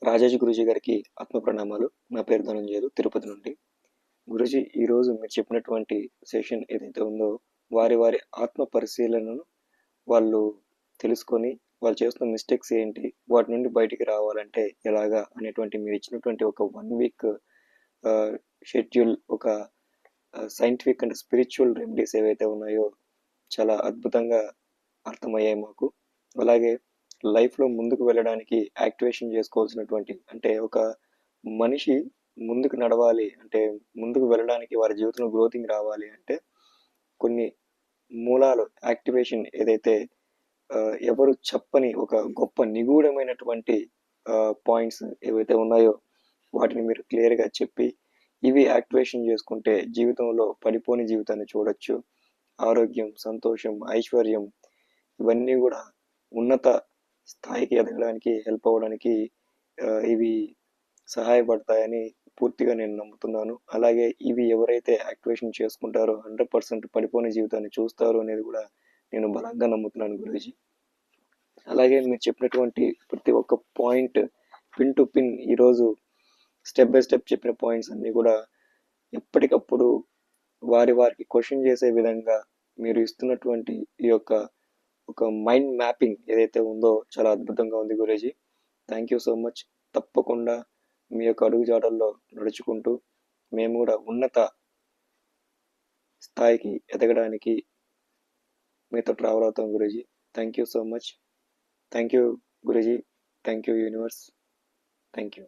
రాజేష్ గురూజీ గారికి ఆత్మ ప్రణామాలు. నా పేరు ధనంజయులు, తిరుపతి నుండి. గురూజీ, ఈరోజు మీరు చెప్పినటువంటి సెషన్ ఏదైతే ఉందో, వారి వారి ఆత్మ పరిశీలనను వాళ్ళు తెలుసుకొని, వాళ్ళు చేస్తున్న మిస్టేక్స్ ఏంటి, వాటి నుండి బయటికి రావాలంటే ఎలాగా అనేటువంటి మీరు ఇచ్చినటువంటి ఒక 1 వీక్ షెడ్యూల్, ఒక సైంటిఫిక్ అండ్ స్పిరిచువల్ రెమెడీస్ ఏవైతే ఉన్నాయో చాలా అద్భుతంగా అర్థమయ్యాయి మాకు. అలాగే లైఫ్లో ముందుకు వెళ్ళడానికి యాక్టివేషన్ చేసుకోవాల్సినటువంటి, అంటే ఒక మనిషి ముందుకు నడవాలి అంటే, ముందుకు వెళ్ళడానికి వారి జీవితంలో గ్రోతింగ్ రావాలి అంటే కొన్ని మూలాలు యాక్టివేషన్ ఏదైతే ఎవరు చెప్పని ఒక గొప్ప నిగూఢమైనటువంటి పాయింట్స్ ఏవైతే ఉన్నాయో వాటిని మీరు క్లియర్గా చెప్పి, ఇవి యాక్టివేషన్ చేసుకుంటే జీవితంలో పడిపోని జీవితాన్ని చూడొచ్చు, ఆరోగ్యం, సంతోషం, ఐశ్వర్యం ఇవన్నీ కూడా ఉన్నత స్థాయికి ఎదగడానికి హెల్ప్ అవ్వడానికి ఇవి సహాయపడతాయని పూర్తిగా నేను నమ్ముతున్నాను. అలాగే ఇవి ఎవరైతే యాక్టివేషన్ చేసుకుంటారో 100% పడిపోని జీవితాన్ని చూస్తారు అనేది కూడా నేను బలంగా నమ్ముతున్నాను గురూజీ. అలాగే మీరు చెప్పినటువంటి ప్రతి ఒక్క పాయింట్, పిన్ టు పిన్, ఈరోజు స్టెప్ బై స్టెప్ చెప్పిన పాయింట్స్ అన్నీ కూడా ఎప్పటికప్పుడు వారికి క్వశ్చన్ చేసే విధంగా మీరు ఇస్తున్నటువంటి ఈ యొక్క ఒక మైండ్ మ్యాపింగ్ ఏదైతే ఉందో చాలా అద్భుతంగా ఉంది Guruji. Thank you so much. తప్పకుండా మీ యొక్క అడుగుజాడల్లో నడుచుకుంటూ మేము కూడా ఉన్నత స్థాయికి ఎదగడానికి మీతో ట్రావెల్ అవుతాం Guruji. Thank you so much. Thank you Guruji. Thank you universe. Thank you.